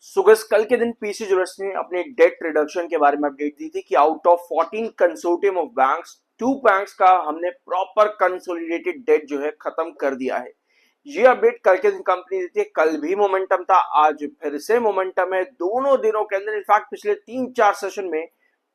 सुगस कल के दिन पीसी ज्वेलर्स ने अपने डेट रिडक्शन के बारे में अपडेट दी थी कि out of 14 consortium of banks, 2 banks का हमने प्रॉपर कंसोलिडेटेड डेट जो है खत्म कर दिया है। ये अपडेट कल के दिन कंपनी दी थी। कल भी मोमेंटम था, आज फिर से मोमेंटम है। दोनों दिनों के अंदर इनफैक्ट पिछले 3-4 सेशन में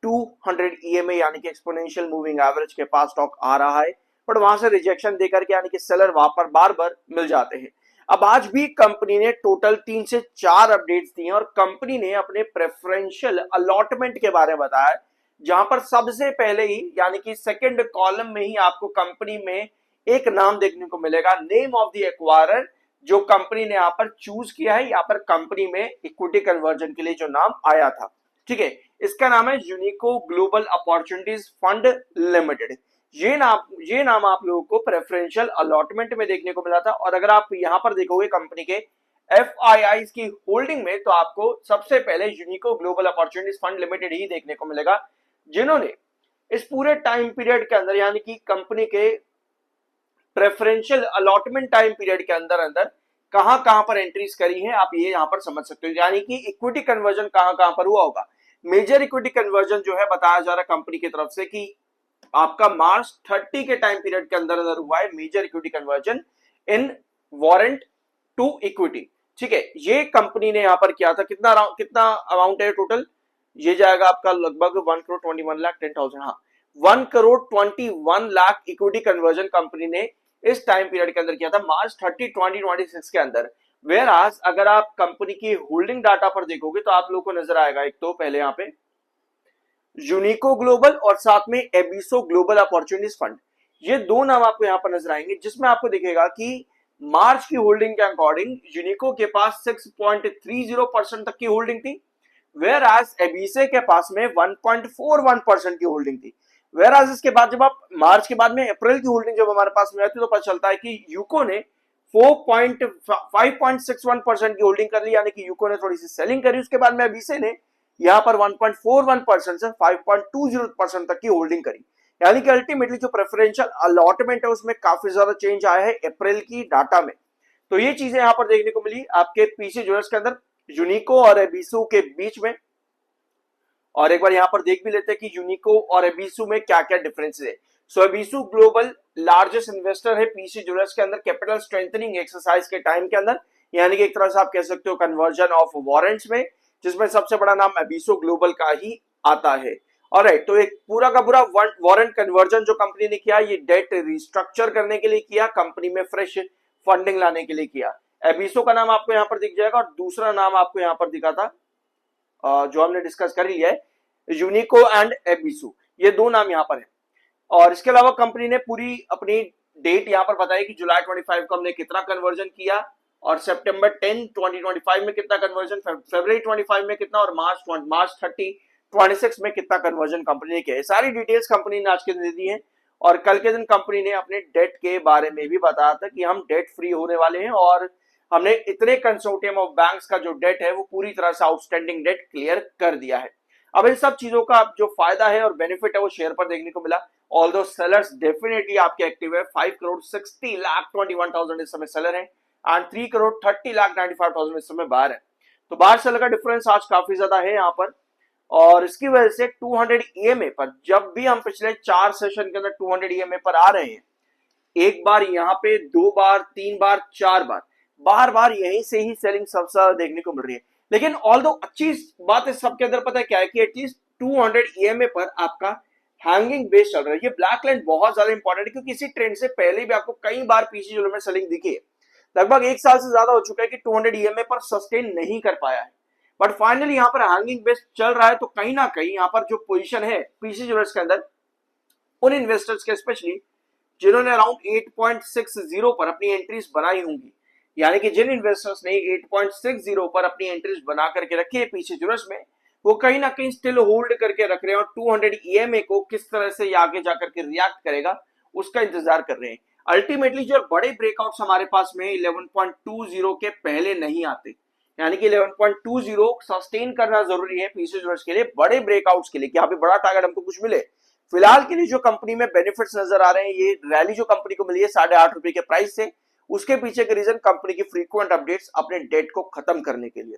200 ईएमए यानी कि एक्सपोनेंशियल मूविंग एवरेज के पास स्टॉक आ रहा है, बट वहां से रिजेक्शन देकर के यानी कि सेलर वहां पर बार बार मिल जाते हैं। अब आज भी कंपनी ने टोटल 3 से 4 अपडेट्स दी हैं और कंपनी ने अपने प्रेफरेंशियल अलॉटमेंट के बारे में बताया, जहां पर सबसे पहले ही यानी कि सेकंड कॉलम में ही आपको कंपनी में एक नाम देखने को मिलेगा, नेम ऑफ द एक्वायरर, जो कंपनी ने यहां पर चूज किया है। यहां पर कंपनी में इक्विटी कन्वर्जन के लिए जो नाम आया था, ठीक है, इसका नाम है यूनिको ग्लोबल अपॉर्चुनिटीज फंड लिमिटेड। ये नाम आप लोगों को प्रेफरेंशियल अलॉटमेंट में देखने को मिला था। और अगर आप यहां पर देखोगे कंपनी के एफआईआई की होल्डिंग में, तो आपको सबसे पहले यूनिको ग्लोबल अपॉर्चुनिटीज फंड लिमिटेड ही देखने को मिलेगा, जिन्होंने इस पूरे टाइम पीरियड के अंदर यानी कि कंपनी के प्रेफरेंशियल अलॉटमेंट टाइम पीरियड के अंदर अंदर कहां कहां पर एंट्रीज करी है, आप ये यहां पर समझ सकते हो। यानी कि इक्विटी कन्वर्जन कहां कहां पर हुआ होगा। मेजर इक्विटी कन्वर्जन जो है बताया जा रहा है कंपनी की तरफ से कि आपका मार्च 30 के टाइम पीरियड के अंदर अंदर हुआ है major equity conversion in warrant to equity. ठीक है, ये कंपनी ने यहां पर किया था। कितना अमाउंट है टोटल, ये जाएगा आपका लगभग 1,21,10,000। हाँ, 1,21,00,000 इक्विटी कन्वर्जन कंपनी ने इस टाइम पीरियड के अंदर किया था, मार्च 30, 2026 के अंदर। वेयर आज अगर आप कंपनी की होल्डिंग डाटा पर देखोगे तो आप लोगों को नजर आएगा, एक तो पहले यहाँ पे यूनिको ग्लोबल और साथ में एबिसो ग्लोबल अपॉर्चुनिटीज फंड, ये दो नाम आपको यहां पर नजर आएंगे, जिसमें आपको दिखेगा कि मार्च की होल्डिंग के अकॉर्डिंग यूनिको के पास 6.30% तक की होल्डिंग थी, वेयर एज एबीसे के पास में 1.41% की होल्डिंग थी। वेयर एज इसके बाद जब आप मार्च के बाद में अप्रैल की होल्डिंग जब हमारे पास में आती है तो पता चलता है कि यूको ने 5.61% की होल्डिंग कर ली, यानी कि यूको ने थोड़ी सी सेलिंग करी। उसके बाद में एबीसे ने यहां पर 1.41% से 5.20% तक की होल्डिंग करी। यानी कि अल्टीमेटली जो प्रेफरेंशियल अलॉटमेंट है उसमें काफी ज्यादा चेंज आया है अप्रैल की डाटा में। तो ये चीजें यहां पर देखने को मिली आपके पीसी ज्वेलर्स के अंदर यूनिको और एबिसो के बीच में। और एक बार यहां पर देख भी लेते हैं कि यूनिको और एबिसो में क्या क्या डिफरेंस है। सो एबिसो ग्लोबल लार्जेस्ट इन्वेस्टर है पीसी ज्वेलर्स के अंदर कैपिटल स्ट्रेंथनिंग एक्सरसाइज के टाइम के अंदर, यानी कि एक तरह से आप कह सकते हो कन्वर्जन ऑफ वारंट्स में, जिसमें सबसे बड़ा नाम एबिसो ग्लोबल का ही आता है। ऑलराइट, तो एक पूरा का पूरा वारंट कन्वर्जन जो कंपनी ने किया, ये डेट रिस्ट्रक्चर करने के लिए किया, कंपनी में फ्रेश फंडिंग लाने के लिए किया। एबिसो का नाम आपको यहां पर दिख जाएगा और दूसरा नाम आपको यहां पर दिखा था जो हमने डिस्कस कर लिया है, यूनिको एंड एबिसो, ये दो नाम यहां पर है। और इसके अलावा कंपनी ने पूरी अपनी डेट यहां पर बताई कि जुलाई 25 को हमने कितना कन्वर्जन किया, और सितंबर 10, 2025 में कितना कन्वर्जन, फरवरी 25 में कितना, और मार्च 30, 26 में कितना कन्वर्जन कंपनी ने किया है। सारी डिटेल्स कंपनी ने आज के दिन दे दी है। और कल के दिन कंपनी ने अपने डेट के बारे में भी बताया था कि हम डेट फ्री होने वाले हैं, और हमने इतने कंसोर्टियम ऑफ बैंक्स का जो डेट है वो पूरी तरह से आउटस्टैंडिंग डेट क्लियर कर दिया है। अब इन सब चीजों का जो फायदा है और बेनिफिट है वो शेयर पर देखने को मिला। ऑल्दो सेलर्स डेफिनेटली आपके एक्टिव है, 5,60,21,000 इस समय सेलर है एंड 3,30,95,000 इस समय बाहर है। तो बाहर सेलर का डिफरेंस आज काफी ज्यादा है यहाँ पर, और इसकी वजह से 200 ईएमए पर, जब भी हम पिछले 4 सेशन के अंदर 200 ईएमए पर आ रहे हैं, एक बार यहाँ पे, 2 बार, 3 बार, 4 बार, बार बार यहीं से ही सेलिंग सबसे ज्यादा देखने को मिल रही है। लेकिन ऑल्दो अच्छी बात है सबके अंदर पता है क्या है कि एटलीस्ट 200 ईएमए पर आपका हैंगिंग बेस चल रहा है। ये ब्लैक लाइन बहुत ज्यादा इंपॉर्टेंट है, क्योंकि इसी ट्रेंड से पहले भी आपको कई बार पीसी ज्वेलर में सेलिंग दिखी है। लगभग 1 साल से ज्यादा हो चुका है कि 200 ईएमए पर सस्टेन नहीं कर पाया है, बट फाइनली यहाँ पर हैंगिंग बेस चल रहा है। तो कहीं ना कहीं यहाँ पर जो पोजीशन है पीसी ज्वेलर्स के अंदर, उन इन्वेस्टर्स के स्पेशली जिन्होंने अराउंड 8.60 पर अपनी एंट्रीज बनाई होंगी, यानी कि जिन इन्वेस्टर्स ने 8.60 पर अपनी एंट्रीज बना करके रखी है पीसी ज्वेलर्स में, वो कहीं ना कहीं स्टिल होल्ड करके रख रहे हैं और 200 ईएमए को किस तरह से आगे जाकर के रिएक्ट करेगा उसका इंतजार कर रहे हैं। अल्टीमेटली जो बड़े ब्रेकआउट्स हमारे पास में 11.20 के पहले नहीं आते, यानी कि 11.20 सस्टेन करना जरूरी है पीसी ज्वेलर्स के लिए, बड़े ब्रेकआउट्स के लिए, कि यहाँ पे बड़ा टारगेट हमको कुछ मिले। फिलहाल के लिए जो कंपनी में बेनिफिट्स नजर आ रहे हैं, ये रैली जो कंपनी को मिली है 8.5 के प्राइस से, उसके पीछे के रीजन कंपनी की फ्रीक्वेंट अपडेट्स अपने डेट को खत्म करने के लिए।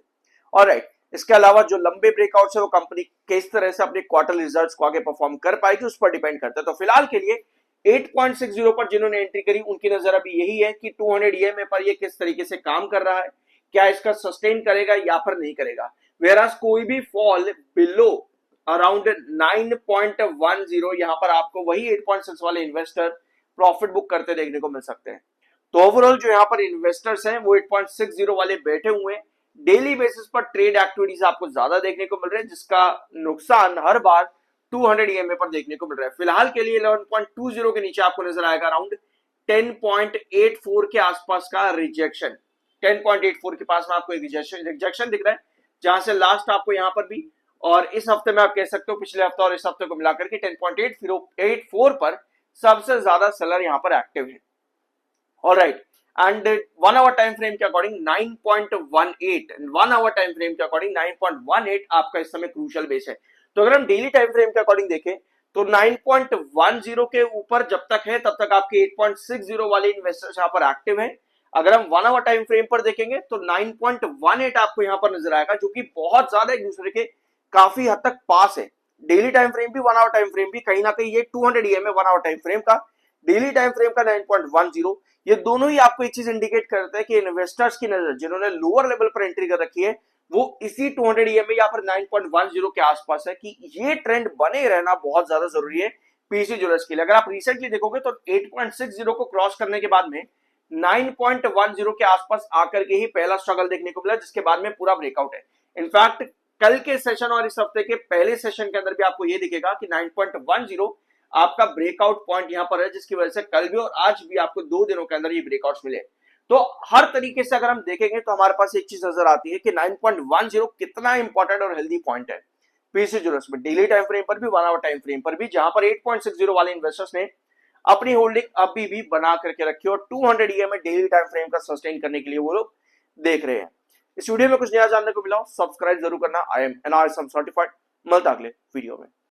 और राइट, इसके अलावा जो लंबे ब्रेकआउट्स है वो कंपनी किस तरह से अपने क्वार्टर रिजल्ट्स को आगे परफॉर्म कर पाएगी उस पर डिपेंड करता है। तो फिलहाल के लिए 8.60 पर जिन्होंने एंट्री करी उनकी नजर अभी यही है कि 200 ईएमए पर ये किस तरीके से काम कर रहा है, क्या इसका सस्टेन करेगा या फिर नहीं करेगा। वेराज कोई भी फॉल बिलो अराउंड 9.10 यहां पर आपको वही 8.6 वाले इन्वेस्टर प्रॉफिट बुक करते देखने को मिल सकते हैं। तो ओवरऑल जो यहाँ पर इन्वेस्टर्स हैं वो 8.60 वाले बैठे हुए हैं। डेली बेसिस पर ट्रेड एक्टिविटीज आपको ज्यादा देखने को मिल रहे हैं, जिसका नुकसान हर बार 200 ईएमए पर देखने को मिल रहा है। फिलहाल के लिए 11.20 के नीचे आपको नजर आएगा अराउंड 10.84 के आसपास का रिजेक्शन। 10.84 के पास में आपको एक रिजेक्शन दिख रहा है, जहां से लास्ट आपको यहां पर भी और इस हफ्ते में आप कह सकते हो पिछले हफ्ते और इस हफ्ते को मिलाकर के 10.84 पर सबसे ज्यादा सेलर यहां पर एक्टिव है। Alright, and 1 hour time frame के अकॉर्डिंग 9.18 1 आवर टाइम फ्रेम के अकॉर्डिंग 9.18 आपका इस समय क्रूशियल बेस है। तो अगर हम डेली टाइम फ्रेम के अकॉर्डिंग देखें तो 9.10 के ऊपर जब तक है तब तक आपके 8.60 वाले इन्वेस्टर्स यहां पर एक्टिव हैं। अगर हम 1 आवर टाइम फ्रेम पर देखेंगे तो 9.18 आपको यहां पर नजर आएगा, जो कि बहुत ज्यादा एक दूसरे के काफी हद तक पास है। डेली टाइम फ्रेम भी 1 आवर टाइम फ्रेम भी कहीं ना कहीं ये 200 ईएमए 1 आवर टाइम फ्रेम का, डेली टाइम फ्रेम का 9.10, ये दोनों ही आपको एक चीज इंडिकेट करते हैं कि इन्वेस्टर्स की नजर जिन्होंने लोअर लेवल पर एंट्री कर रखी है वो इसी 200 ईएमए या फिर 9.10 के आसपास है, कि ये ट्रेंड बने रहना बहुत ज्यादा जरूरी है पीसी ज्वेलर्स के लिए। अगर आप रिसेंटली देखोगे तो 8.60 को क्रॉस करने के बाद में 9.10 के आसपास आकर के ही पहला स्ट्रगल देखने को मिला, जिसके बाद में पूरा ब्रेकआउट है। इनफैक्ट कल के सेशन और इस हफ्ते के पहले सेशन के अंदर भी आपको ये दिखेगा कि 9.10 आपका ब्रेकआउट पॉइंट यहां पर है, जिसकी वजह से कल भी और आज भी आपको 2 दिनों के अंदर ये ब्रेकआउट्स मिले। तो हर तरीके से अगर हम देखेंगे तो हमारे पास एक चीज नजर आती है कि 9.10 कितना इंपॉर्टेंट और हेल्दी पॉइंट है पीसी ज्वेलर्स में, डेली टाइम फ्रेम पर भी 1 आवर टाइम फ्रेम पर भी, जहां पर 8.60 वाले इन्वेस्टर्स ने अपनी होल्डिंग अभी भी बना करके रखी और 200 ईएमए डेली टाइम फ्रेम का सस्टेन करने के लिए वो लोग देख रहे हैं। इस वीडियो में कुछ नया जानने को मिला, सब्सक्राइब जरूर करना। I am NRSM certified. मिलता अगले वीडियो में।